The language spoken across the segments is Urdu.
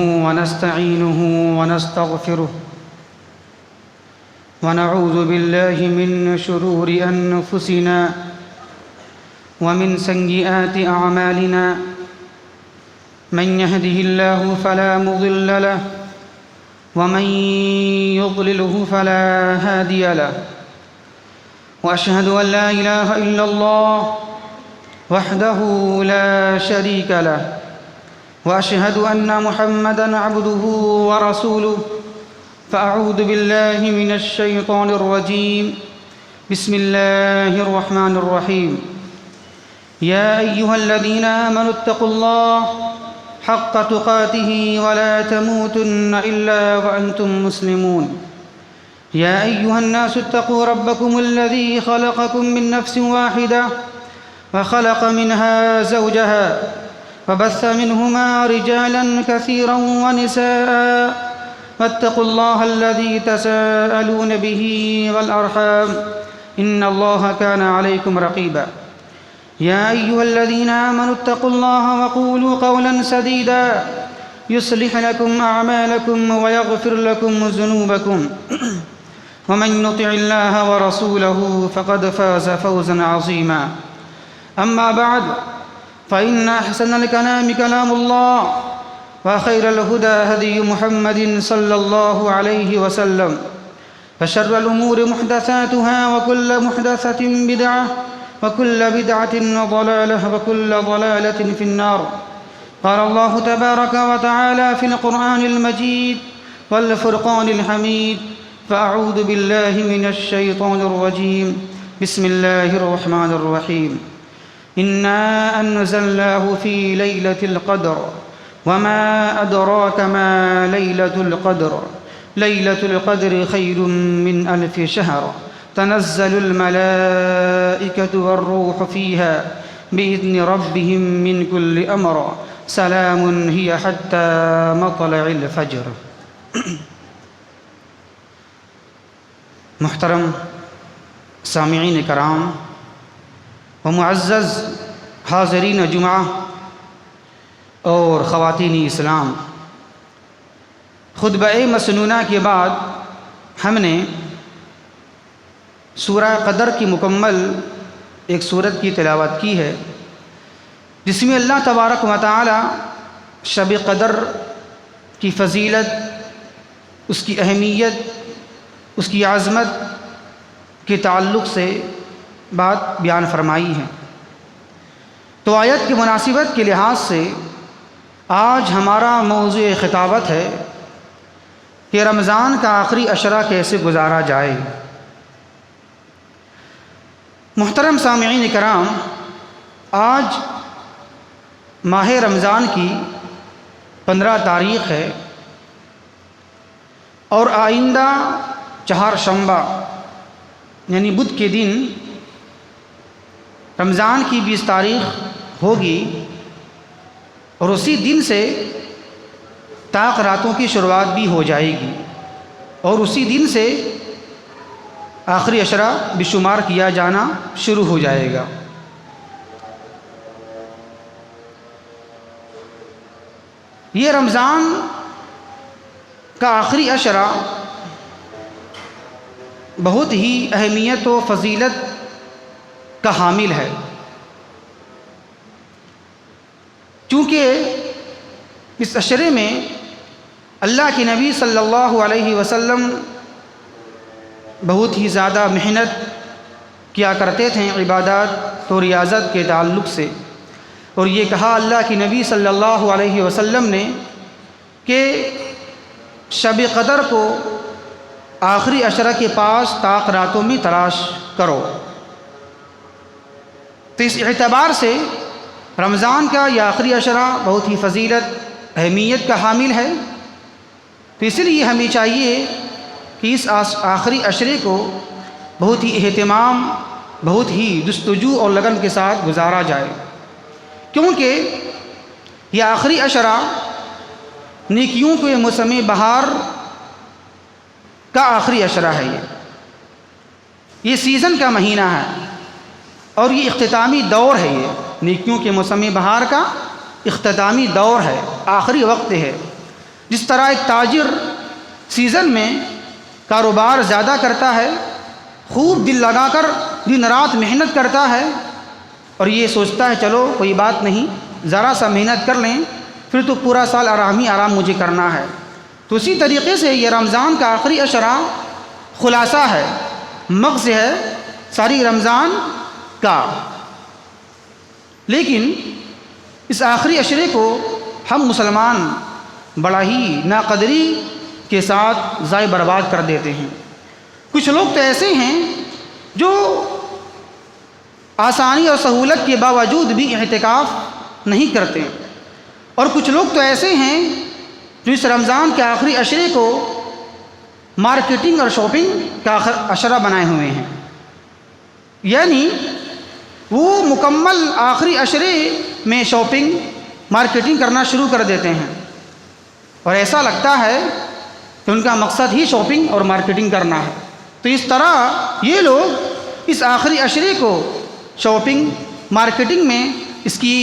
ونستعينه ونستغفره ونعوذ بالله من شرور أنفسنا ومن سيئات أعمالنا من يهده الله فلا مضل له ومن يضلله فلا هادي له وأشهد أن لا إله إلا الله وحده لا شريك له وأشهد أن محمدًا عبده ورسوله فأعوذ بالله من الشيطان الرجيم بسم الله الرحمن الرحيم يا أيها الذين آمنوا اتقوا الله حق تقاته ولا تموتن إلا وأنتم مسلمون يا أيها الناس اتقوا ربكم الذي خلقكم من نفس واحدة وخلق منها زوجها وبث منهما رجالا كثيرا ونساء واتقوا الله الذي تساءلون به والأرحام إن الله كان عليكم رقيبا يا أيها الذين آمنوا اتقوا الله وقولوا قولا سديدا يصلح لكم أعمالكم ويغفر لكم ذنوبكم ومن يطع الله ورسوله فقد فاز فوزا عظيما أما بعد فإن أحسن الكلام كلام الله وخير الهدى هدي محمد صلى الله عليه وسلم وشر الأمور محدثاتها وكل محدثة بدعة وكل بدعة ضلالة وكل ضلالة في النار قال الله تبارك وتعالى في القرآن المجيد والفرقان الحميد فأعوذ بالله من الشيطان الرجيم بسم الله الرحمن الرحيم إنا أنزلناه في ليلة القدر وما أدراك ما ليلة القدر ليلة القدر خير من 1000 شهر تنزل الملائكة والروح فيها بإذن ربهم من كل أمر سلام هي حتى مطلع الفجر. محترم سامعین کرام و معزز حاضرین جمعہ اور خواتین اسلام، خطبہ مسنونہ کے بعد ہم نے سورہ قدر کی مکمل ایک سورت کی تلاوت کی ہے، جس میں اللہ تبارک و تعالی شب قدر کی فضیلت، اس کی اہمیت، اس کی عظمت کے تعلق سے بات بیان فرمائی ہے۔ تو آیت کی مناسبت کے لحاظ سے آج ہمارا موضوع خطابت ہے کہ رمضان کا آخری عشرہ کیسے گزارا جائے۔ محترم سامعین کرام، آج ماہ رمضان کی 15 تاریخ ہے اور آئندہ چہارشنبہ یعنی بدھ کے دن رمضان کی 20 تاریخ ہوگی، اور اسی دن سے طاق راتوں کی شروعات بھی ہو جائے گی، اور اسی دن سے آخری عشرہ بشمار کیا جانا شروع ہو جائے گا۔ یہ رمضان کا آخری عشرہ بہت ہی اہمیت و فضیلت کا حامل ہے، چونکہ اس عشرے میں اللہ کے نبی صلی اللہ علیہ وسلم بہت ہی زیادہ محنت کیا کرتے تھے عبادات و ریاضت کے تعلق سے، اور یہ کہا اللہ کے نبی صلی اللہ علیہ وسلم نے کہ شب قدر کو آخری عشرہ کے پاس طاق راتوں میں تلاش کرو۔ تو اس اعتبار سے رمضان کا یہ آخری عشرہ بہت ہی فضیلت اہمیت کا حامل ہے، تو اس لیے ہمیں چاہیے کہ اس آخری عشرے کو بہت ہی اہتمام، بہت ہی جستجو اور لگن کے ساتھ گزارا جائے، کیونکہ یہ آخری عشرہ نیکیوں کے موسم بہار کا آخری عشرہ ہے۔ یہ سیزن کا مہینہ ہے اور یہ اختتامی دور ہے، یہ نیکیوں کے موسم بہار کا اختتامی دور ہے، آخری وقت ہے، جس طرح ایک تاجر سیزن میں کاروبار زیادہ کرتا ہے، خوب دل لگا کر دن رات محنت کرتا ہے اور یہ سوچتا ہے چلو کوئی بات نہیں، ذرا سا محنت کر لیں پھر تو پورا سال آرام ہی آرام مجھے کرنا ہے، تو اسی طریقے سے یہ رمضان کا آخری عشرہ خلاصہ ہے، مغز ہے ساری رمضان کا۔ لیکن اس آخری عشرے کو ہم مسلمان بڑا ہی ناقدری کے ساتھ ضائع برباد کر دیتے ہیں۔ کچھ لوگ تو ایسے ہیں جو آسانی اور سہولت کے باوجود بھی اعتکاف نہیں کرتے، اور کچھ لوگ تو ایسے ہیں جو اس رمضان کے آخری عشرے کو مارکیٹنگ اور شاپنگ کا عشرہ بنائے ہوئے ہیں، یعنی وہ مکمل آخری عشرے میں شاپنگ مارکیٹنگ کرنا شروع کر دیتے ہیں، اور ایسا لگتا ہے کہ ان کا مقصد ہی شاپنگ اور مارکیٹنگ کرنا ہے۔ تو اس طرح یہ لوگ اس آخری عشرے کو شاپنگ مارکیٹنگ میں اس کی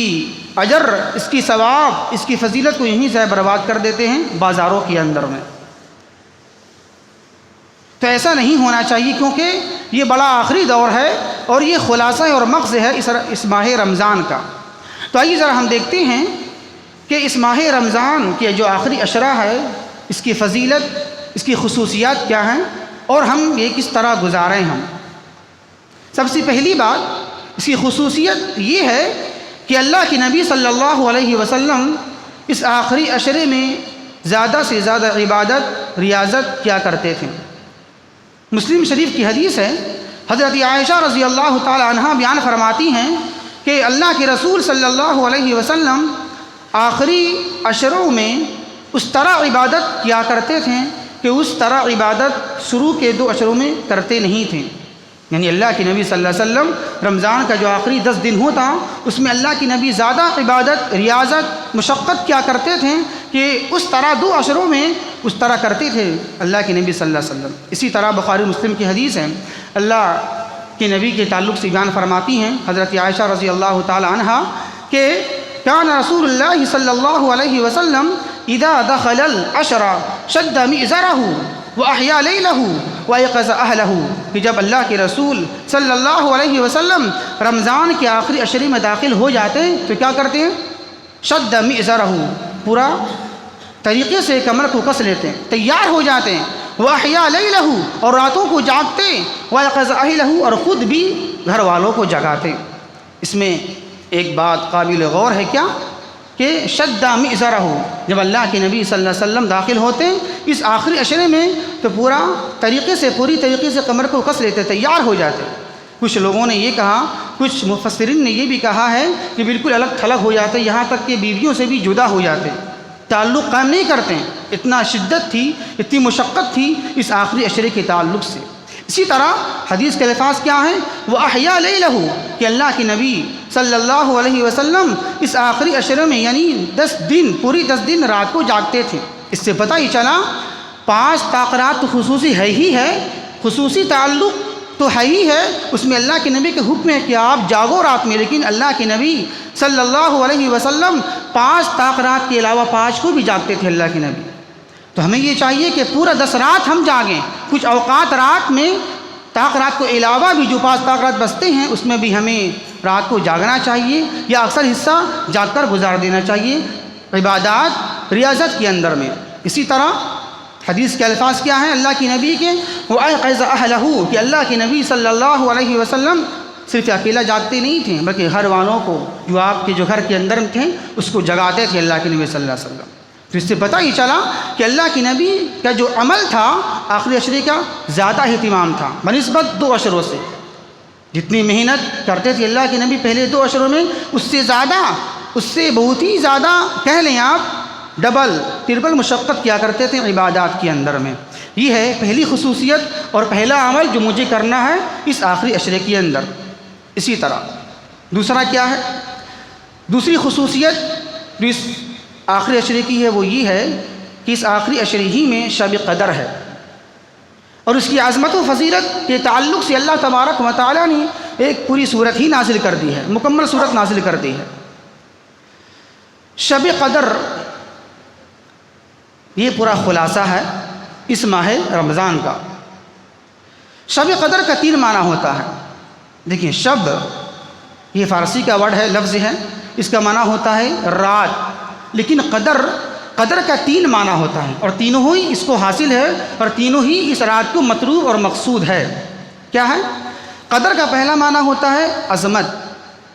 اجر، اس کی ثواب، اس کی فضیلت کو یہیں سے برباد کر دیتے ہیں بازاروں کے اندر میں۔ تو ایسا نہیں ہونا چاہیے، کیونکہ یہ بڑا آخری دور ہے اور یہ خلاصہ اور مغز ہے اس ماہ رمضان کا۔ تو آئیے ذرا ہم دیکھتے ہیں کہ اس ماہ رمضان کے جو آخری عشرہ ہے اس کی فضیلت، اس کی خصوصیات کیا ہیں اور ہم یہ کس طرح گزاریں ہم۔ سب سے پہلی بات اس کی خصوصیت یہ ہے کہ اللہ کے نبی صلی اللہ علیہ وسلم اس آخری عشرے میں زیادہ سے زیادہ عبادت ریاضت کیا کرتے تھے۔ مسلم شریف کی حدیث ہے، حضرت عائشہ رضی اللہ تعالی عنہا بیان فرماتی ہیں کہ اللہ کے رسول صلی اللہ علیہ وسلم آخری عشروں میں اس طرح عبادت کیا کرتے تھے کہ اس طرح عبادت شروع کے 2 عشروں میں کرتے نہیں تھے۔ یعنی اللہ کے نبی صلی اللہ علیہ وسلم رمضان کا جو آخری 10 دن ہوتا اس میں اللہ کے نبی زیادہ عبادت ریاضت مشقت کیا کرتے تھے کہ اس طرح 2 عشروں میں اس طرح کرتے تھے اللہ کے نبی صلی اللہ علیہ وسلم۔ اسی طرح بخاری مسلم کی حدیث ہے، اللہ کے نبی کے تعلق سے بیان فرماتی ہیں حضرت عائشہ رضی اللہ تعالی عنہا کہ کان رسول اللہ صلی اللہ علیہ وسلم اذا دخل العشر شد مئزرہ واحیا لیلہ وایقظ اہلہ، کہ جب اللہ کے رسول صلی اللہ علیہ وسلم رمضان کے آخری عشرے میں داخل ہو جاتے ہیں تو کیا کرتے ہیں؟ شد مئزرہ، پورا طریقے سے کمر کو کس لیتے ہیں، تیار ہو جاتے ہیں، واحیا لیلہ، اور راتوں کو جاگتے، وایقظ اہلہ، اور خود بھی گھر والوں کو جگاتے۔ اس میں ایک بات قابل غور ہے کیا کہ شد مئزرہ، جب اللہ کے نبی صلی اللہ علیہ وسلم داخل ہوتے ہیں اس آخری عشرے میں تو پوری طریقے سے کمر کو کس لیتے، تیار ہو جاتے۔ کچھ لوگوں نے یہ کہا، کچھ مفسرین نے یہ بھی کہا ہے کہ بالکل الگ تھلگ ہو جاتے، یہاں تک کہ بیویوں سے بھی جدا ہو جاتے، تعلق قائم نہیں کرتے، اتنا شدت تھی، اتنی مشقت تھی اس آخری عشرے کے تعلق سے۔ اسی طرح حدیث کے الفاظ کیا ہیں؟ وَأَحْيَا لَيْلَهُ، کہ اللہ کے نبی صلی اللہ علیہ وسلم اس آخری عشرے میں یعنی 10 دن پوری 10 دن رات کو جاگتے تھے۔ اس سے پتہ ہی چلا 5 تاخرات تو خصوصی ہے ہی ہے، خصوصی تعلق تو ہے ہی ہے، اس میں اللہ کے نبی کے حکم ہے کہ آپ جاگو رات میں، لیکن اللہ کے نبی صلی اللہ علیہ وسلم 5 تاخرات کے علاوہ 5 کو بھی جاگتے تھے اللہ کے نبی۔ تو ہمیں یہ چاہیے کہ پورا 10 رات ہم جاگیں، کچھ اوقات رات میں تاخرات کو علاوہ بھی جو 5 تاخرات بچتے ہیں اس میں بھی ہمیں رات کو جاگنا چاہیے یا اکثر حصہ جاگ کر گزار دینا چاہیے عبادات ریاضت کے اندر میں۔ اسی طرح حدیث کے الفاظ کیا ہیں اللہ کے نبی کے؟ وَأَيْقَظَ أَهْلَهُ، کہ اللہ کے نبی صلی اللہ علیہ وسلم صرف اکیلا جاگتے نہیں تھے بلکہ گھر والوں کو جو آپ کے جو گھر کے اندر تھے اس کو جگاتے تھے اللہ کے نبی صلی اللہ علیہ وسلم۔ تو اس سے پتہ ہی چلا کہ اللہ کے نبی کا جو عمل تھا آخری عشرے کا زیادہ اہتمام تھا بنسبت 2 عشروں سے، جتنی محنت کرتے تھے اللہ کے نبی پہلے 2 عشروں میں اس سے زیادہ، اس سے بہت ہی زیادہ کہہ لیں آپ ڈبل ٹربل مشقت کیا کرتے تھے عبادات کے اندر میں۔ یہ ہے پہلی خصوصیت اور پہلا عمل جو مجھے کرنا ہے اس آخری عشرے کے اندر۔ اسی طرح دوسرا کیا ہے؟ دوسری خصوصیت جو اس آخری عشرے کی ہے وہ یہ ہے کہ اس آخری عشرے ہی میں شب قدر ہے، اور اس کی عظمت و فضیلت کے تعلق سے اللہ تبارک و تعالیٰ نے ایک پوری صورت ہی نازل کر دی ہے، مکمل صورت نازل کر دی ہے۔ شب قدر یہ پورا خلاصہ ہے اس ماہ رمضان کا۔ شب قدر کا 3 معنی ہوتا ہے۔ دیکھیں، شب یہ فارسی کا ورڈ ہے، لفظ ہے، اس کا معنی ہوتا ہے رات، لیکن قدر کا 3 معنی ہوتا ہے، اور تینوں ہی اس کو حاصل ہے، اور تینوں ہی اس رات کو مطلوب اور مقصود ہے۔ کیا ہے؟ قدر کا پہلا معنی ہوتا ہے عظمت،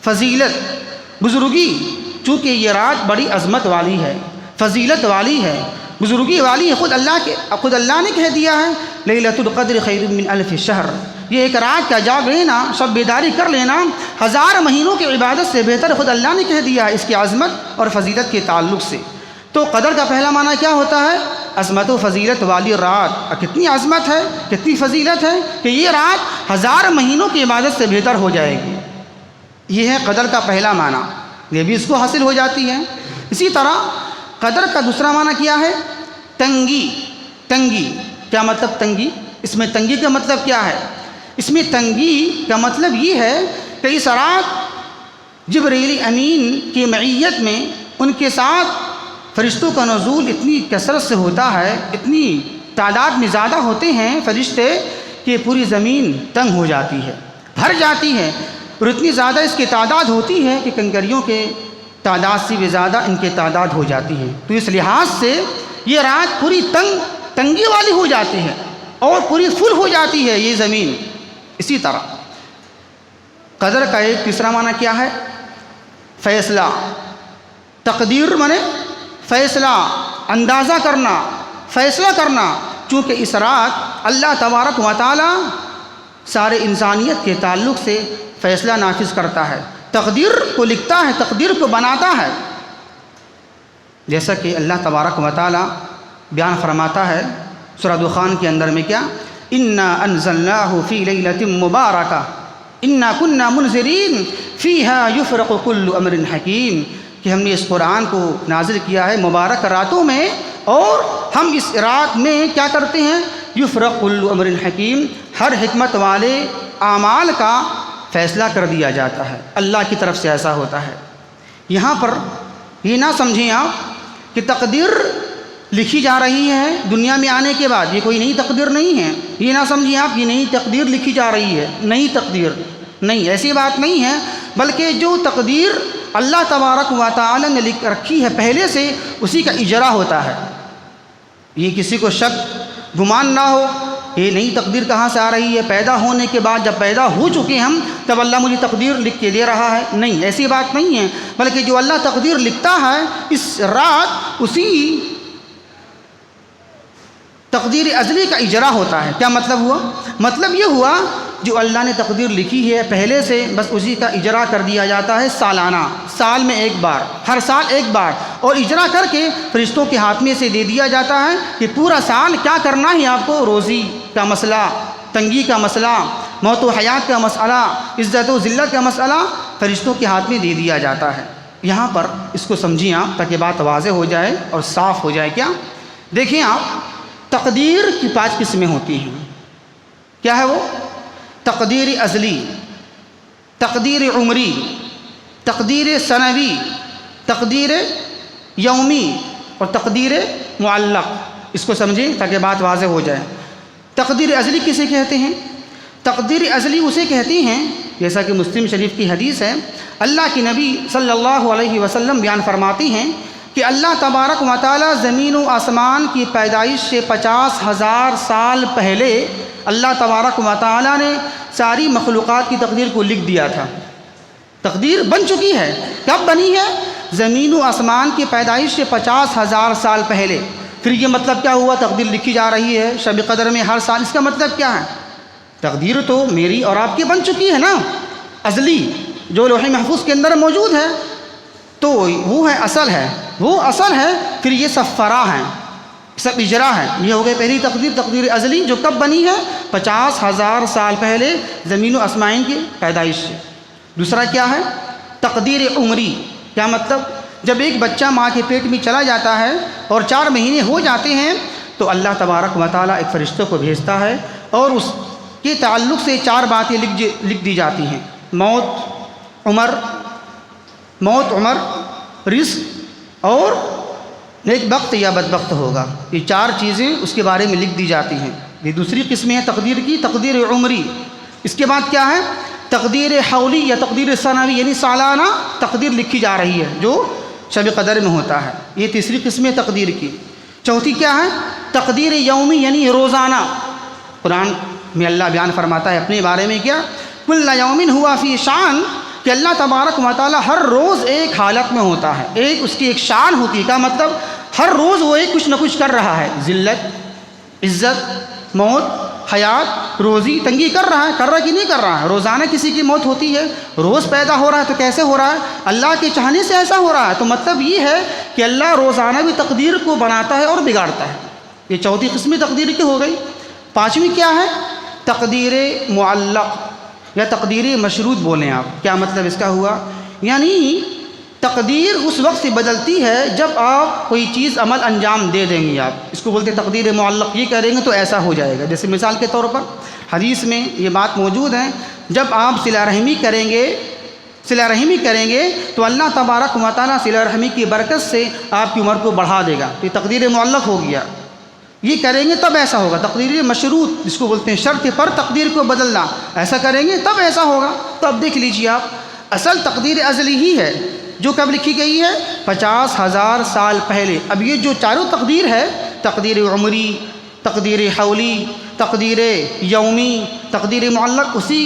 فضیلت، بزرگی، چونکہ یہ رات بڑی عظمت والی ہے، فضیلت والی ہے، بزرگی والی ہے۔ خود اللہ نے کہہ دیا ہے لیلۃ القدر خیر من الف شہر، یہ ایک رات کا جاگ لینا، شب بیداری کر لینا 1000 مہینوں کی عبادت سے بہتر، خود اللہ نے کہہ دیا ہے اس کی عظمت اور فضیلت کے تعلق سے۔ تو قدر کا پہلا معنی کیا ہوتا ہے؟ عظمت و فضیلت والی رات۔ اور کتنی عظمت ہے، کتنی فضیلت ہے کہ یہ رات 1000 مہینوں کی عبادت سے بہتر ہو جائے گی۔ یہ ہے قدر کا پہلا معنی، یہ بھی اس کو حاصل ہو جاتی ہے۔ اسی طرح قدر کا دوسرا معنی کیا ہے؟ تنگی۔ تنگی کیا مطلب؟ تنگی، اس میں تنگی کا مطلب کیا ہے؟ اس میں تنگی کا مطلب یہ ہے کہ اس رات جبرائیل امین کی معیت میں ان کے ساتھ فرشتوں کا نزول اتنی کثرت سے ہوتا ہے، اتنی تعداد میں زیادہ ہوتے ہیں فرشتے کہ پوری زمین تنگ ہو جاتی ہے، بھر جاتی ہے، اور اتنی زیادہ اس کی تعداد ہوتی ہے کہ کنکریوں کے تعداد سے بھی زیادہ ان کی تعداد ہو جاتی ہے۔ تو اس لحاظ سے یہ رات پوری تنگی والی ہو جاتی ہے اور پوری فل ہو جاتی ہے یہ زمین۔ اسی طرح قدر کا ایک تیسرا معنی کیا ہے؟ فیصلہ۔ تقدیر مانے فیصلہ، اندازہ کرنا، فیصلہ کرنا، چونکہ اس رات اللہ تبارک و تعالی سارے انسانیت کے تعلق سے فیصلہ نافذ کرتا ہے، تقدیر کو لکھتا ہے، تقدیر کو بناتا ہے۔ جیسا کہ اللہ تبارک و تعالی بیان فرماتا ہے سورہ دخان کے اندر میں کیا؟ انا انزلناہ فی لیلۃ مبارکہ انا کنا منذرین فیہا یفرق کل امر حکیم، کہ ہم نے اس قرآن کو نازل کیا ہے مبارک راتوں میں، اور ہم اس رات میں کیا کرتے ہیں؟ یفرق کل امر حکیم، ہر حکمت والے اعمال کا فیصلہ کر دیا جاتا ہے، اللہ کی طرف سے ایسا ہوتا ہے۔ یہاں پر یہ نہ سمجھیں آپ کہ تقدیر لکھی جا رہی ہے دنیا میں آنے کے بعد، یہ کوئی نئی تقدیر نہیں ہے، یہ نہ سمجھیں آپ یہ نئی تقدیر لکھی جا رہی ہے، نئی تقدیر نہیں، ایسی بات نہیں ہے، بلکہ جو تقدیر اللہ تبارک و تعالی نے لکھ رکھی ہے پہلے سے، اسی کا اجرا ہوتا ہے۔ یہ کسی کو شک گمان نہ ہو یہ نئی تقدیر کہاں سے آ رہی ہے، پیدا ہونے کے بعد جب پیدا ہو چکے ہم تب اللہ مجھے تقدیر لکھ کے دے رہا ہے، نہیں، ایسی بات نہیں ہے، بلکہ جو اللہ تقدیر لکھتا ہے اس رات اسی تقدیر ازلی کا اجرا ہوتا ہے۔ کیا مطلب ہوا؟ مطلب یہ ہوا جو اللہ نے تقدیر لکھی ہے پہلے سے، بس اسی کا اجرا کر دیا جاتا ہے سالانہ، سال میں ایک بار، ہر سال ایک بار، اور اجرا کر کے فرشتوں کے ہاتھ میں سے دے دیا جاتا ہے کہ پورا سال کیا کرنا ہے آپ کو، روزی کا مسئلہ، تنگی کا مسئلہ، موت و حیات کا مسئلہ، عزت و ذلت کا مسئلہ فرشتوں کے ہاتھ میں دے دیا جاتا ہے۔ یہاں پر اس کو سمجھیں آپ تاکہ بات واضح ہو جائے اور صاف ہو جائے۔ کیا دیکھیں آپ، تقدیر کی 5 قسمیں ہوتی ہیں۔ کیا ہے وہ؟ تقدیر ازلی، تقدیر عمری، تقدیر سنوی، تقدیر یومی اور تقدیر معلق۔ اس کو سمجھیں تاکہ بات واضح ہو جائے۔ تقدیر ازلی کسے کہتے ہیں؟ تقدیر ازلی اسے کہتے ہیں جیسا کہ مسلم شریف کی حدیث ہے، اللہ کے نبی صلی اللہ علیہ وسلم بیان فرماتے ہیں کہ اللہ تبارک و تعالی زمین و آسمان کی پیدائش سے 50,000 سال پہلے اللہ تبارک و تعالی نے ساری مخلوقات کی تقدیر کو لکھ دیا تھا۔ تقدیر بن چکی ہے، کب بنی ہے؟ زمین و آسمان کی پیدائش سے 50,000 سال پہلے۔ پھر یہ مطلب کیا ہوا؟ تقدیر لکھی جا رہی ہے شب قدر میں ہر سال، اس کا مطلب کیا ہے؟ تقدیر تو میری اور آپ کی بن چکی ہے نا، ازلی، جو لوح محفوظ کے اندر موجود ہے، تو وہ ہے اصل ہے، وہ اصل ہے۔ پھر یہ سب فرع ہیں، سب اجرا ہے۔ یہ ہو گئی پہلی تقدیر، تقدیر ازلی، جو کب بنی ہے؟ 50,000 سال پہلے زمین و آسمان کی پیدائش سے۔ دوسرا کیا ہے؟ تقدیر عمری۔ کیا مطلب؟ جب ایک بچہ ماں کے پیٹ میں چلا جاتا ہے اور 4 مہینے ہو جاتے ہیں تو اللہ تبارک و تعالیٰ ایک فرشتوں کو بھیجتا ہے اور اس کے تعلق سے 4 باتیں لکھ دی جاتی ہیں: موت، عمر، رزق اور نیک بخت یا بدبخت ہوگا۔ یہ 4 چیزیں اس کے بارے میں لکھ دی جاتی ہیں۔ یہ دوسری قسم ہے تقدیر کی، تقدیر عمری۔ اس کے بعد کیا ہے؟ تقدیر حولی یا تقدیر سنوی، یعنی سالانہ تقدیر لکھی جا رہی ہے جو شب قدر میں ہوتا ہے، یہ تیسری قسم ہے تقدیر کی۔ چوتھی کیا ہے؟ تقدیر یومی، یعنی روزانہ۔ قرآن میں اللہ بیان فرماتا ہے اپنے بارے میں کیا؟ کل یوم ہوا فی شان، کہ اللہ تبارک و تعالی ہر روز ایک حالت میں ہوتا ہے، ایک اس کی ایک شان ہوتی ہے۔ کا مطلب ہر روز وہ ایک کچھ نہ کچھ کر رہا ہے، ذلت، عزت، موت، حیات، روزی تنگی کر رہا ہے کہ نہیں کر رہا ہے؟ روزانہ کسی کی موت ہوتی ہے، روز پیدا ہو رہا ہے، تو کیسے ہو رہا ہے؟ اللہ کے چاہنے سے ایسا ہو رہا ہے۔ تو مطلب یہ ہے کہ اللہ روزانہ بھی تقدیر کو بناتا ہے اور بگاڑتا ہے۔ یہ چوتھی قسم تقدیر کی ہو گئی۔ پانچویں کیا ہے؟ تقدیر معلق یا تقدیر مشروط بولیں آپ۔ کیا مطلب اس کا ہوا؟ یعنی تقدیر اس وقت سے بدلتی ہے جب آپ کوئی چیز عمل انجام دے دیں گے، آپ اس کو بولتے ہیں تقدیر معلق۔ یہ کریں گے تو ایسا ہو جائے گا۔ جیسے مثال کے طور پر حدیث میں یہ بات موجود ہے، جب آپ صلہ رحمی کریں گے تو اللہ تبارک و تعالیٰ صلہ رحمی کی برکت سے آپ کی عمر کو بڑھا دے گا۔ تو یہ تقدیر معلق ہو گیا، یہ کریں گے تب ایسا ہوگا۔ تقدیر مشروط جس کو بولتے ہیں شرط پر تقدیر کو بدلنا، ایسا کریں گے تب ایسا ہوگا۔ تو اب دیکھ لیجیے آپ، اصل تقدیر ازلی ہی ہے جو کب لکھی گئی ہے؟ 50,000 سال پہلے۔ اب یہ جو چاروں تقدیر ہے، تقدیر عمری، تقدیر حولی، تقدیر یومی، تقدیر معلق، اسی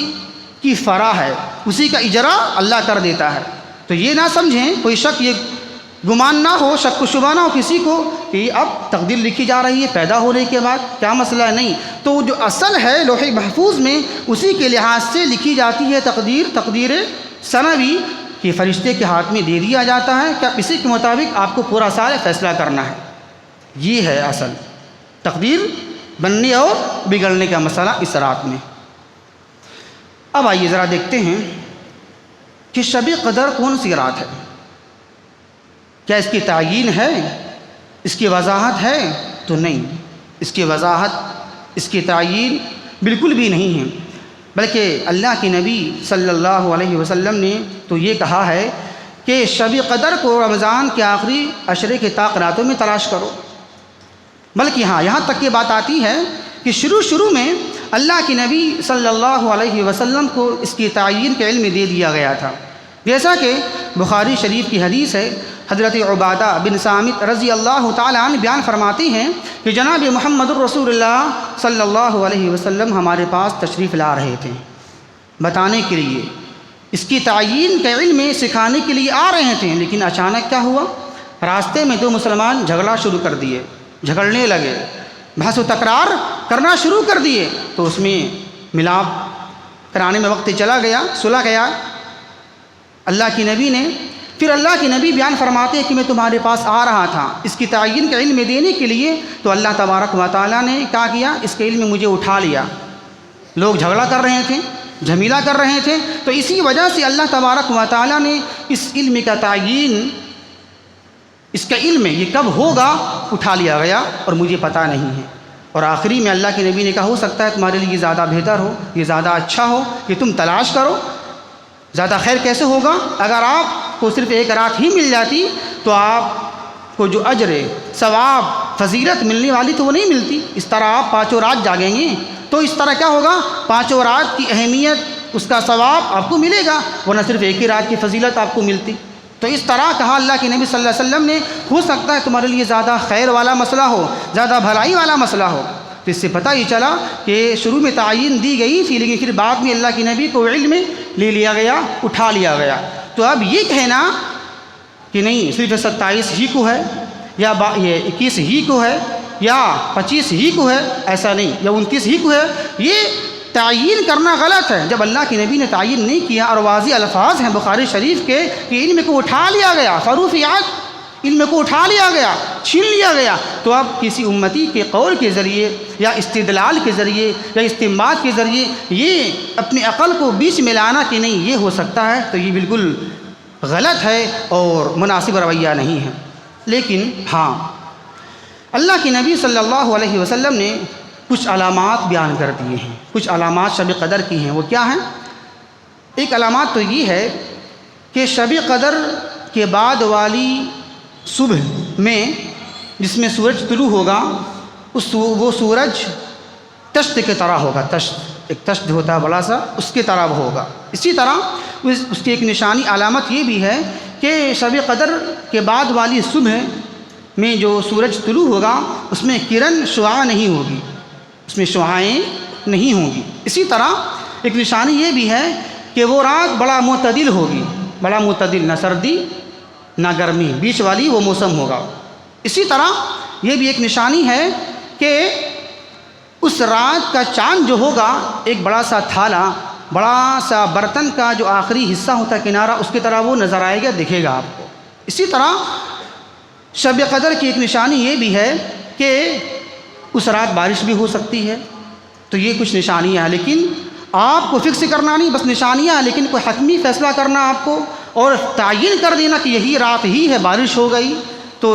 کی فرع ہے، اسی کا اجرا اللہ کر دیتا ہے۔ تو یہ نہ سمجھیں، کوئی شک، یہ گمان نہ ہو، شک و شبہ نہ ہو کسی کو کہ اب تقدیر لکھی جا رہی ہے پیدا ہونے کے بعد، کیا مسئلہ ہے؟ نہیں، تو جو اصل ہے لوح محفوظ میں، اسی کے لحاظ سے لکھی جاتی ہے تقدیر۔ تقدیر سنوی کہ فرشتے کے ہاتھ میں دے دیا جاتا ہے کہ اسی کے مطابق آپ کو پورا سال فیصلہ کرنا ہے۔ یہ ہے اصل تقدیر بننے اور بگڑنے کا مسئلہ اس رات میں۔ اب آئیے ذرا دیکھتے ہیں کہ شب قدر کون سی رات ہے؟ کیا اس کی تعیین ہے؟ اس کی وضاحت ہے؟ تو نہیں، اس کی وضاحت، اس کی تعیین بالکل بھی نہیں ہے، بلکہ اللہ کے نبی صلی اللہ علیہ وسلم نے تو یہ کہا ہے کہ شب قدر کو رمضان کے آخری عشرے کے طاق راتوں میں تلاش کرو۔ بلکہ ہاں، یہاں تک یہ بات آتی ہے کہ شروع میں اللہ کے نبی صلی اللہ علیہ وسلم کو اس کی تعیین کے علم دے دیا گیا تھا، جیسا کہ بخاری شریف کی حدیث ہے۔ حضرت عبادہ بن صامت رضی اللہ تعالیٰ عنہ بیان فرماتے ہیں کہ جناب محمد الرسول اللہ صلی اللہ علیہ وسلم ہمارے پاس تشریف لا رہے تھے بتانے کے لیے، اس کی تعیین کے علم سکھانے کے لیے آ رہے تھے، لیکن اچانک کیا ہوا؟ راستے میں 2 مسلمان جھگڑا شروع کر دیے، جھگڑنے لگے، بحث و تکرار کرنا شروع کر دیے۔ تو اس میں ملاپ کرانے میں وقت چلا گیا، سلا گیا اللہ کی نبی نے۔ پھر اللہ کے نبی بیان فرماتے ہیں کہ میں تمہارے پاس آ رہا تھا اس کی تعیین کا علم دینے کے لیے، تو اللہ تبارک و تعالیٰ نے کیا کیا؟ اس کے علم مجھے اٹھا لیا۔ لوگ جھگڑا کر رہے تھے، جھمیلا کر رہے تھے، تو اسی وجہ سے اللہ تبارک و تعالیٰ نے اس علم کا تعیین، اس کا علم یہ کب ہوگا اٹھا لیا گیا اور مجھے پتہ نہیں ہے۔ اور آخری میں اللہ کے نبی نے کہا ہو سکتا ہے تمہارے لیے یہ زیادہ بہتر ہو، یہ زیادہ اچھا ہو کہ تم تلاش کرو۔ زیادہ خیر کیسے ہوگا؟ اگر آپ کو صرف ایک رات ہی مل جاتی تو آپ کو جو اجر، ثواب، فضیلت ملنے والی تو وہ نہیں ملتی۔ اس طرح آپ 5 رات جاگیں گے تو اس طرح کیا ہوگا؟ 5 رات کی اہمیت، اس کا ثواب آپ کو ملے گا، ورنہ صرف ایک ہی رات کی فضیلت آپ کو ملتی۔ تو اس طرح کہا اللہ کے نبی صلی اللہ علیہ وسلم نے، ہو سکتا ہے تمہارے لیے زیادہ خیر والا مسئلہ ہو، زیادہ بھلائی والا مسئلہ ہو۔ تو اس سے پتہ یہ چلا کہ شروع میں تعیین دی گئی تھی، لیکن پھر بعد میں اللہ کے نبی کو علم لے لیا گیا، اٹھا لیا گیا۔ تو اب یہ کہنا کہ نہیں صرف 27 ہی کو ہے، یا یہ 21 ہی کو ہے، یا 25 ہی کو ہے، ایسا نہیں، یا 29 ہی کو ہے، یہ تعیین کرنا غلط ہے۔ جب اللہ کے نبی نے تعیین نہیں کیا اور واضح الفاظ ہیں بخاری شریف کے کہ علم کو اٹھا لیا گیا، فروفیات، علم کو اٹھا لیا گیا، چھین لیا گیا، تو اب کسی امتی کے قول کے ذریعے یا استدلال کے ذریعے یا استنباط کے ذریعے یہ اپنی عقل کو بیچ میں لانا کہ نہیں یہ ہو سکتا ہے، تو یہ بالکل غلط ہے اور مناسب رویہ نہیں ہے۔ لیکن ہاں، اللہ کے نبی صلی اللہ علیہ وسلم نے کچھ علامات بیان کر دیے ہیں، کچھ علامات شب قدر کی ہیں۔ وہ کیا ہیں؟ ایک علامات تو یہ ہے کہ شب قدر کے بعد والی صبح میں جس میں سورج طلوع ہوگا وہ سورج تشت کی طرح ہوگا، تشت ایک تشت ہوتا ہے بڑا سا، اس کی طرح ہوگا۔ اسی طرح اس کی ایک نشانی علامت یہ بھی ہے کہ شب قدر کے بعد والی صبح میں جو سورج طلوع ہوگا اس میں کرن شعاع نہیں ہوگی، اس میں شعاعیں نہیں ہوں گی۔ اسی طرح ایک نشانی یہ بھی ہے کہ وہ رات بڑا معتدل ہوگی، بڑا معتدل، نہ سردی نہ گرمی، بیچ والی وہ موسم ہوگا۔ اسی طرح یہ بھی ایک نشانی ہے کہ اس رات کا چاند جو ہوگا ایک بڑا سا تھالا، بڑا سا برتن کا جو آخری حصہ ہوتا ہے کنارہ، اس کی طرح وہ نظر آئے گا، دکھے گا آپ کو۔ اسی طرح شب قدر کی ایک نشانی یہ بھی ہے کہ اس رات بارش بھی ہو سکتی ہے۔ تو یہ کچھ نشانیاں ہیں، لیکن آپ کو فکس کرنا نہیں، بس نشانیاں ہیں، لیکن کوئی حتمی فیصلہ کرنا آپ کو اور تعین کر دینا کہ یہی رات ہی ہے، بارش ہو گئی تو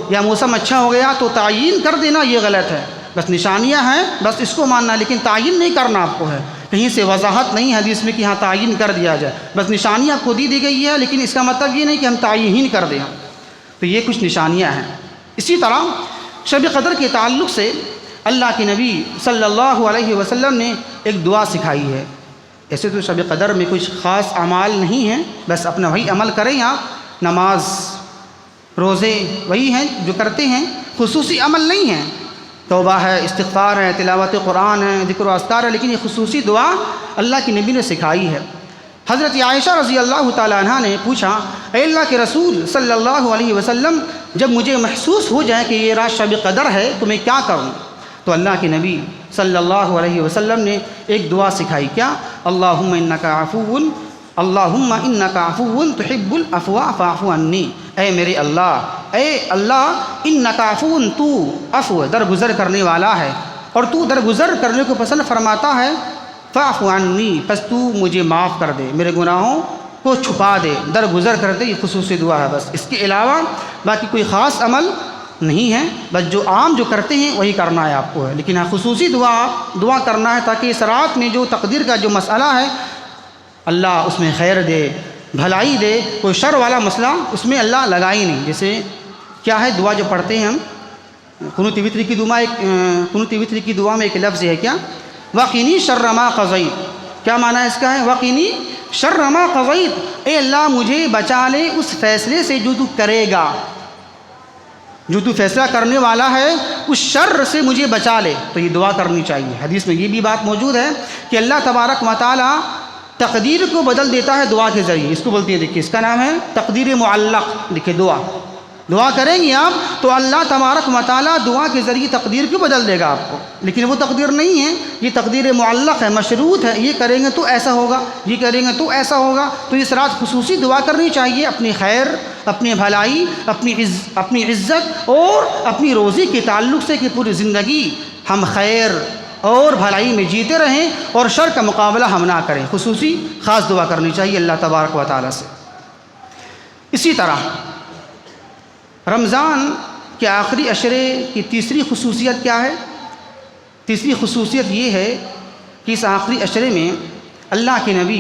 یا موسم اچھا ہو گیا تو تعین کر دینا یہ غلط ہے۔ بس نشانیاں ہیں، بس اس کو ماننا، لیکن تعین نہیں کرنا آپ کو ہے، کہیں سے وضاحت نہیں حدیث میں کہ ہاں تعین کر دیا جائے، بس نشانیاں خود ہی دی گئی ہے، لیکن اس کا مطلب یہ نہیں کہ ہم تعین ہی کر دیں۔ تو یہ کچھ نشانیاں ہیں۔ اسی طرح شب قدر کے تعلق سے اللہ کے نبی صلی اللہ علیہ وسلم نے ایک دعا سکھائی ہے۔ ایسے تو شب قدر میں کچھ خاص اعمال نہیں ہیں، بس اپنا وہی عمل کریں آپ، نماز روزے وہی ہیں جو کرتے ہیں، خصوصی عمل نہیں ہیں، توبہ ہے، استغفار ہے، تلاوت قرآن ہے، ذکر و اذکار ہے، لیکن یہ خصوصی دعا اللہ کے نبی نے سکھائی ہے۔ حضرت عائشہ رضی اللہ تعالیٰ عنہ نے پوچھا، اے اللہ کے رسول صلی اللہ علیہ وسلم، جب مجھے محسوس ہو جائے کہ یہ رات شب قدر ہے تو میں کیا کروں؟ تو اللہ کے نبی صلی اللہ علیہ وسلم نے ایک دعا سکھائی، کیا؟ اللہم انکا عفو، اللہم انکا عفو تحب العفو فاعف عنی، اے میرے اللہ انکا عفو، تو عفو درگزر کرنے والا ہے اور تو درگزر کرنے کو پسند فرماتا ہے، فاعف عنی، پس تو مجھے معاف کر دے، میرے گناہوں کو چھپا دے، درگزر کر دے۔ یہ خصوصی دعا ہے، بس اس کے علاوہ باقی کوئی خاص عمل نہیں ہے، بس جو عام جو کرتے ہیں وہی کرنا ہے آپ کو ہے، لیکن ہاں خصوصی دعا کرنا ہے تاکہ اس رات میں جو تقدیر کا جو مسئلہ ہے اللہ اس میں خیر دے، بھلائی دے، کوئی شر والا مسئلہ اس میں اللہ لگائی نہیں۔ جیسے کیا ہے دعا جو پڑھتے ہیں ہم، قنوت وتر کی دعا، قنوت وتر کی دعا میں ایک لفظ ہے کیا؟ وقینی شر ما قضیت، کیا معنی ہے اس کا ہے؟ وقینی شر ما قضیت، اے اللہ مجھے بچا لے اس فیصلے سے جو تو کرے گا، جو تو فیصلہ کرنے والا ہے اس شر سے مجھے بچا لے۔ تو یہ دعا کرنی چاہیے۔ حدیث میں یہ بھی بات موجود ہے کہ اللہ تبارک و تعالی تقدیر کو بدل دیتا ہے دعا کے ذریعے، اس کو بولتے ہیں، دیکھیے اس کا نام ہے تقدیر معلق۔ دیکھیے دعا کریں گے آپ تو اللہ تبارک و تعالی دعا کے ذریعے تقدیر کو بدل دے گا آپ کو، لیکن وہ تقدیر نہیں ہے، یہ تقدیر معلق ہے، مشروط ہے، یہ کریں گے تو ایسا ہوگا، یہ کریں گے تو ایسا ہوگا۔ تو اس رات خصوصی دعا کرنی چاہیے اپنی خیر، اپنی بھلائی، اپنی عزت اور اپنی روزی کے تعلق سے کہ پوری زندگی ہم خیر اور بھلائی میں جیتے رہیں اور شر کا مقابلہ ہم نہ کریں۔ خصوصی خاص دعا کرنی چاہیے اللہ تبارک و تعالیٰ سے۔ اسی طرح رمضان کے آخری عشرے کی تیسری خصوصیت کیا ہے؟ تیسری خصوصیت یہ ہے کہ اس آخری عشرے میں اللہ کے نبی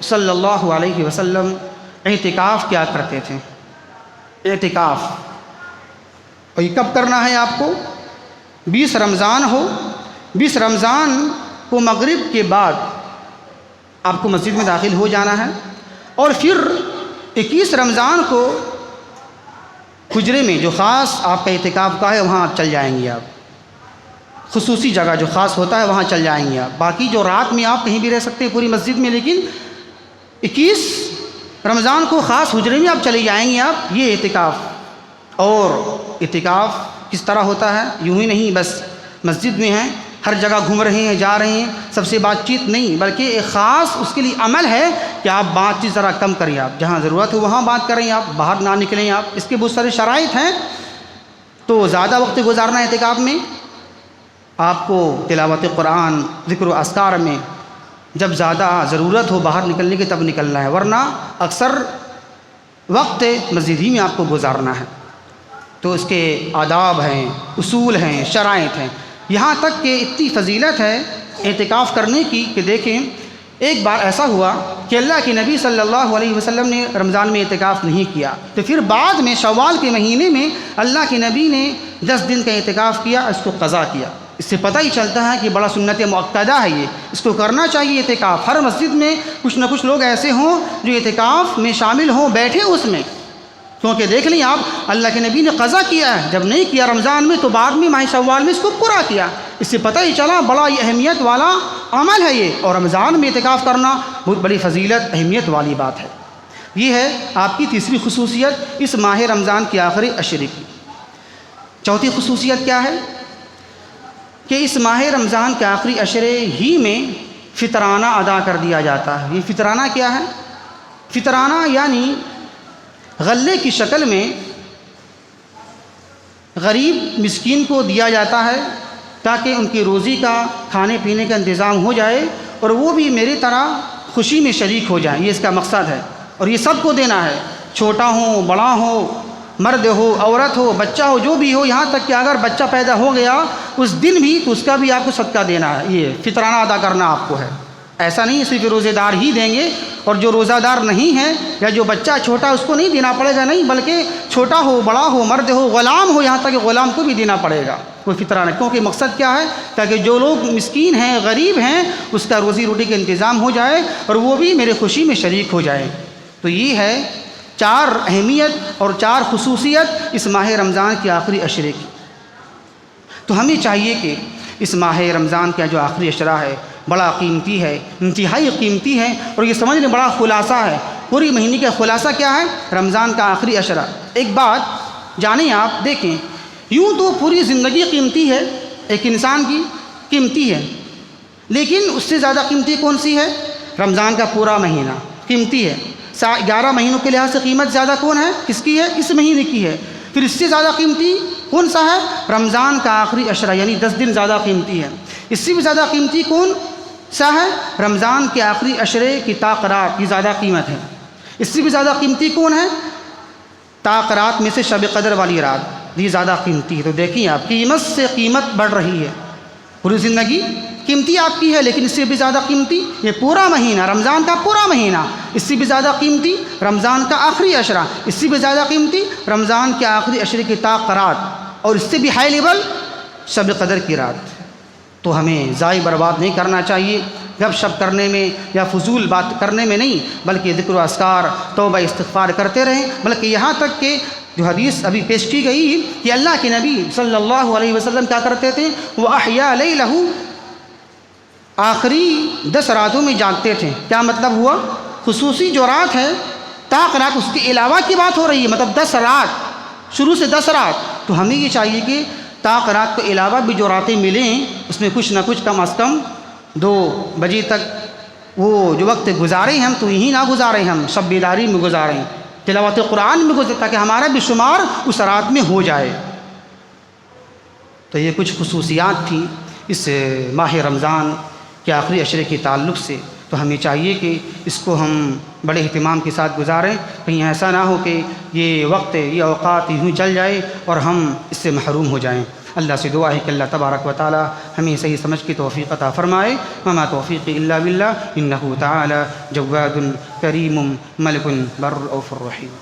صلی اللہ علیہ وسلم اعتکاف کیا کرتے تھے۔ اعتکاف، اور یہ کب کرنا ہے آپ کو؟ 20 رمضان ہو، 20 رمضان کو مغرب کے بعد آپ کو مسجد میں داخل ہو جانا ہے، اور پھر 21 رمضان کو حجرے میں جو خاص آپ کا اعتکاف کا ہے وہاں چل جائیں گے آپ، خصوصی جگہ جو خاص ہوتا ہے وہاں چل جائیں گے آپ۔ باقی جو رات میں آپ کہیں بھی رہ سکتے ہیں پوری مسجد میں، لیکن 21 رمضان کو خاص حجرے میں آپ چلے جائیں گے آپ، یہ اعتکاف۔ اور اعتکاف کس طرح ہوتا ہے؟ یوں ہی نہیں بس مسجد میں ہیں، ہر جگہ گھوم رہے ہیں، جا رہے ہیں، سب سے بات چیت نہیں، بلکہ ایک خاص اس کے لیے عمل ہے کہ آپ بات چیت ذرا کم کریں، آپ جہاں ضرورت ہو وہاں بات کریں، آپ باہر نہ نکلیں آپ۔ اس کے بہت سارے شرائط ہیں، تو زیادہ وقت گزارنا ہے اعتکاف میں، آپ کو تلاوت قرآن، ذکر و اذکار میں جب زیادہ ضرورت ہو باہر نکلنے کی تب نکلنا ہے، ورنہ اکثر وقت مسجد ہی میں آپ کو گزارنا ہے۔ تو اس کے آداب ہیں، اصول ہیں، شرائط ہیں، یہاں تک کہ اتنی فضیلت ہے اعتکاف کرنے کی کہ دیکھیں ایک بار ایسا ہوا کہ اللہ کے نبی صلی اللہ علیہ وسلم نے رمضان میں اعتکاف نہیں کیا، تو پھر بعد میں شوال کے مہینے میں اللہ کے نبی نے 10 دن کا اعتکاف کیا، اس کو قضا کیا۔ اس سے پتہ ہی چلتا ہے کہ بڑا سنت مؤکدہ ہے یہ، اس کو کرنا چاہیے اعتکاف۔ ہر مسجد میں کچھ نہ کچھ لوگ ایسے ہوں جو اعتکاف میں شامل ہوں، بیٹھے اس میں، کیونکہ دیکھ لیں آپ اللہ کے نبی نے قضا کیا ہے، جب نہیں کیا رمضان میں تو بعد میں ماہ شوال میں اس کو پورا کیا۔ اس سے پتہ ہی چلا بڑا یہ اہمیت والا عمل ہے یہ، اور رمضان میں اعتکاف کرنا بہت بڑی فضیلت اہمیت والی بات ہے۔ یہ ہے آپ کی تیسری خصوصیت اس ماہ رمضان کے آخری عشرے کی۔ چوتھی خصوصیت کیا ہے کہ اس ماہ رمضان کے آخری عشرے ہی میں فطرانہ ادا کر دیا جاتا ہے۔ یہ فطرانہ کیا ہے؟ فطرانہ یعنی غلے کی شکل میں غریب مسکین کو دیا جاتا ہے تاکہ ان کی روزی کا کھانے پینے کا انتظام ہو جائے اور وہ بھی میری طرح خوشی میں شریک ہو جائیں، یہ اس کا مقصد ہے۔ اور یہ سب کو دینا ہے، چھوٹا ہو بڑا ہو، مرد ہو عورت ہو بچہ ہو، جو بھی ہو، یہاں تک کہ اگر بچہ پیدا ہو گیا اس دن بھی تو اس کا بھی آپ کو صدقہ دینا ہے۔ یہ فطرانہ ادا کرنا آپ کو ہے، ایسا نہیں صرف روزے دار ہی دیں گے اور جو روزہ دار نہیں ہے یا جو بچہ چھوٹا اس کو نہیں دینا پڑے گا، نہیں، بلکہ چھوٹا ہو بڑا ہو مرد ہو غلام ہو، یہاں تک کہ غلام کو بھی دینا پڑے گا وہ فطرانہ۔ کیونکہ مقصد کیا ہے؟ تاکہ جو لوگ مسکین ہیں غریب ہیں اس کا روزی روٹی کا انتظام ہو جائے اور وہ بھی میرے خوشی میں شریک ہو جائے۔ تو یہ ہے 4 اہمیت اور 4 خصوصیت اس ماہ رمضان کے آخری عشرے کی۔ تو ہمیں چاہیے کہ اس ماہ رمضان کا جو آخری عشرہ ہے بڑا قیمتی ہے، انتہائی قیمتی ہے، اور یہ سمجھنے بڑا خلاصہ ہے۔ پوری مہینے کا خلاصہ کیا ہے؟ رمضان کا آخری عشرہ۔ ایک بات جانیں آپ، دیکھیں، یوں تو پوری زندگی قیمتی ہے، ایک انسان کی قیمتی ہے، لیکن اس سے زیادہ قیمتی کون سی ہے؟ رمضان کا پورا مہینہ قیمتی ہے۔ 11 مہینوں کے لحاظ سے قیمت زیادہ کون ہے؟ کس کی ہے؟ اس مہینے کی ہے۔ پھر اس سے زیادہ قیمتی کون سا ہے؟ رمضان کا آخری عشرہ، یعنی 10 دن زیادہ قیمتی ہے۔ اس سے بھی زیادہ قیمتی کون سا ہے؟ رمضان کے آخری عشرے کی تاقرات، یہ زیادہ قیمت ہے۔ اس سے بھی زیادہ قیمتی کون ہے؟ تاقرات میں سے شب قدر والی رات، یہ زیادہ قیمتی ہے۔ تو دیکھیں آپ، قیمت سے قیمت بڑھ رہی ہے۔ پوری زندگی قیمتی آپ کی ہے، لیکن اس سے بھی زیادہ قیمتی یہ پورا مہینہ، رمضان کا پورا مہینہ۔ اس سے بھی زیادہ قیمتی رمضان کا آخری عشرہ، اس سے بھی زیادہ قیمتی رمضان کے آخری عشرے کی تاقرات، اور اس سے بھی ہائی لیول شب قدر کی رات۔ تو ہمیں ضائع برباد نہیں کرنا چاہیے، گپ شپ کرنے میں یا فضول بات کرنے میں نہیں، بلکہ ذکر و اذکار توبہ استغفار کرتے رہیں۔ بلکہ یہاں تک کہ جو حدیث ابھی پیش کی گئی کہ اللہ کے نبی صلی اللہ علیہ وسلم کیا کرتے تھے؟ وہ احیا لیلہ، آخری 10 راتوں میں جاگتے تھے۔ کیا مطلب ہوا؟ خصوصی جو رات ہے طاق رات، اس کے علاوہ کی بات ہو رہی ہے، مطلب 10 رات، شروع سے 10 رات۔ تو ہمیں یہ چاہیے کہ طاق رات کے علاوہ بھی جو راتیں ملیں اس میں کچھ نہ کچھ کم از کم 2 بجے تک وہ جو وقت گزاریں ہم تو یہی نہ گزاریں، ہم شب بیداری میں گزاریں، تلاوت قرآن میں گزاریں، تاکہ ہمارا بھی شمار اس رات میں ہو جائے۔ تو یہ کچھ خصوصیات تھیں اس ماہ رمضان کے آخری عشرے کے تعلق سے۔ تو ہمیں چاہیے کہ اس کو ہم بڑے اہتمام کے ساتھ گزاریں، کہیں ایسا نہ ہو کہ یہ وقت یہ اوقات یوں چل جائے اور ہم اس سے محروم ہو جائیں۔ اللہ سے دعا ہے کہ اللہ تبارک و تعالی ہمیں صحیح سمجھ کی توفیق عطا فرمائے۔ وما توفیق الا باللہ، انہ تعالی جواد کریم ملک بر رؤوف الرحیم۔